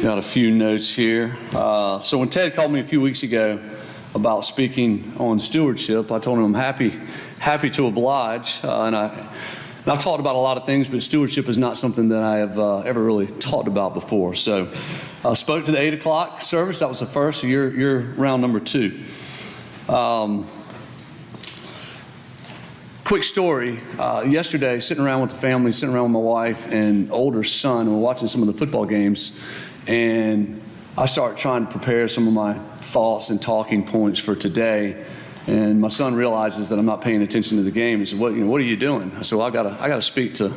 Got a few notes here. So when Ted called me a few weeks ago about speaking on stewardship, I told him I'm happy to oblige. And I've talked about a lot of things, but stewardship is not something that I have ever really talked about before. So I spoke to the 8 o'clock service. That was the first. So you're round number 2. Quick story. Yesterday, sitting around with the family, sitting around with my wife and older son, and we're watching some of the football games, and I start trying to prepare some of my thoughts and talking points for today. And my son realizes that I'm not paying attention to the game. He said, "What are you doing?" I said, "Well, I gotta speak to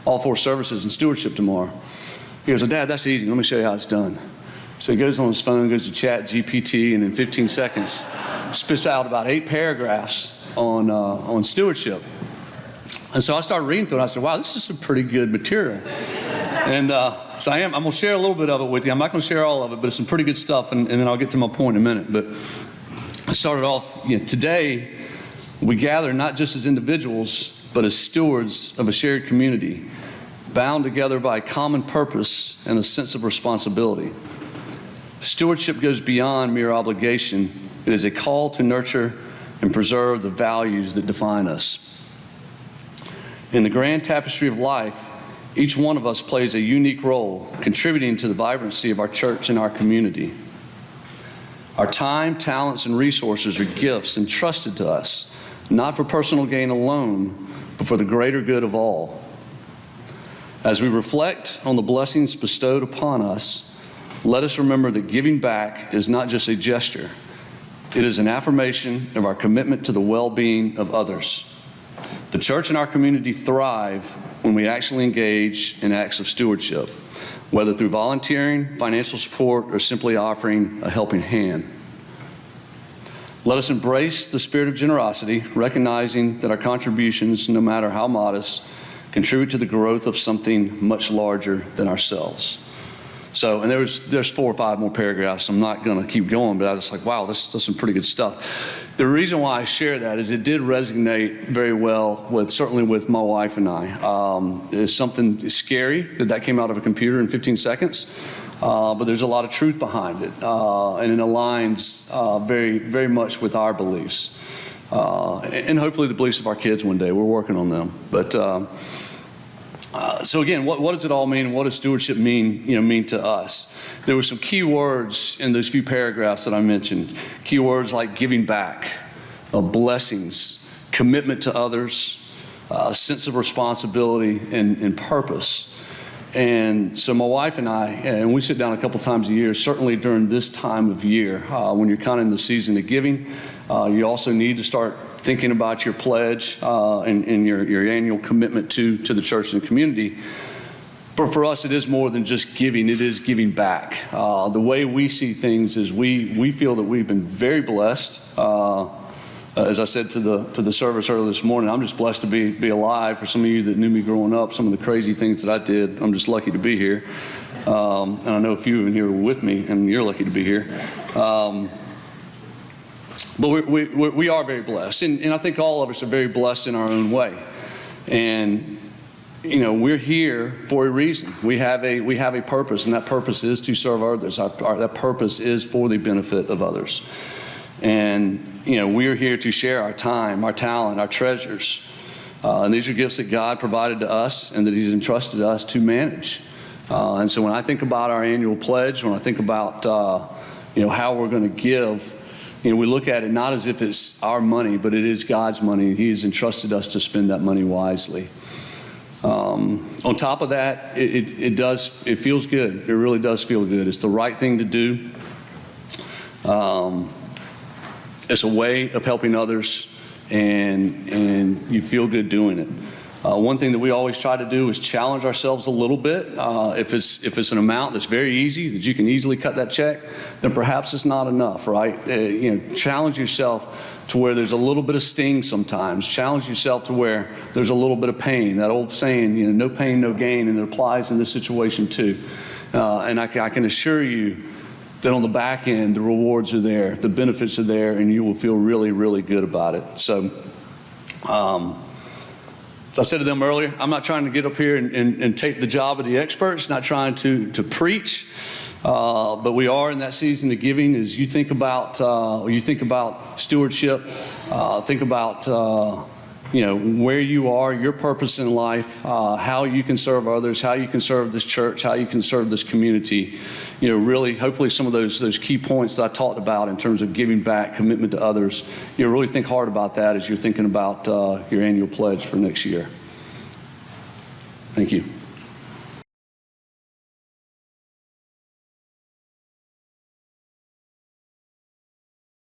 all 4 services in stewardship tomorrow." He goes, "Well, Dad, that's easy. Let me show you how it's done." So he goes on his phone, goes to Chat GPT, and in 15 seconds spits out about 8 paragraphs on stewardship. And so I started reading through it. I said, "Wow, this is some pretty good material." And so I'm going to share a little bit of it with you. I'm not going to share all of it, but it's some pretty good stuff, and then I'll get to my point in a minute. But I started off, today we gather not just as individuals, but as stewards of a shared community, bound together by a common purpose and a sense of responsibility. Stewardship goes beyond mere obligation. It is a call to nurture and preserve the values that define us. In the grand tapestry of life, each one of us plays a unique role, contributing to the vibrancy of our church and our community. Our time, talents, and resources are gifts entrusted to us, not for personal gain alone, but for the greater good of all. As we reflect on the blessings bestowed upon us, let us remember that giving back is not just a gesture. It is an affirmation of our commitment to the well-being of others. The church and our community thrive when we actually engage in acts of stewardship, whether through volunteering, financial support, or simply offering a helping hand. Let us embrace the spirit of generosity, recognizing that our contributions, no matter how modest, contribute to the growth of something much larger than ourselves. So, and there's 4 or 5 more paragraphs. I'm not going to keep going, but I was like, wow, this is some pretty good stuff. The reason why I share that is it did resonate very well certainly with my wife and I. It's something scary that came out of a computer in 15 seconds, but there's a lot of truth behind it, and it aligns very, very much with our beliefs, and hopefully the beliefs of our kids one day. We're working on them, but. So again, what does it all mean? What does stewardship mean to us? There were some key words in those few paragraphs that I mentioned. Key words like giving back, blessings, commitment to others, sense of responsibility, and purpose. And so my wife and I, and we sit down a couple times a year, certainly during this time of year, when you're kind of in the season of giving, you also need to start thinking about your pledge and your annual commitment to the church and community. But for us, it is more than just giving. It is giving back. The way we see things is we feel that we've been very blessed. As I said to the service earlier this morning, I'm just blessed to be alive. For some of you that knew me growing up, some of the crazy things that I did, I'm just lucky to be here. And I know a few in here were with me, and you're lucky to be here. But we are very blessed, and I think all of us are very blessed in our own way. And we're here for a reason. We have a purpose, and that purpose is to serve others. That purpose is for the benefit of others. And we're here to share our time, our talent, our treasures, and these are gifts that God provided to us and that He's entrusted us to manage. And so when I think about our annual pledge, when I think about how we're going to give. We look at it not as if it's our money, but it is God's money. He has entrusted us to spend that money wisely. On top of that, it feels good. It really does feel good. It's the right thing to do. It's a way of helping others, and you feel good doing it. One thing that we always try to do is challenge ourselves a little bit. If it's an amount that's very easy, that you can easily cut that check, then perhaps it's not enough, right? Challenge yourself to where there's a little bit of sting sometimes. Challenge yourself to where there's a little bit of pain. That old saying, no pain, no gain, and it applies in this situation too. And I can assure you that on the back end, the rewards are there, the benefits are there, and you will feel really, really good about it. So I said to them earlier, I'm not trying to get up here and take the job of the experts, not trying to preach. But we are in that season of giving. As you think about stewardship, think about where you are, your purpose in life, how you can serve others, how you can serve this church, how you can serve this community. Really, hopefully some of those key points that I talked about in terms of giving back, commitment to others, really think hard about that as you're thinking about your annual pledge for next year. Thank you.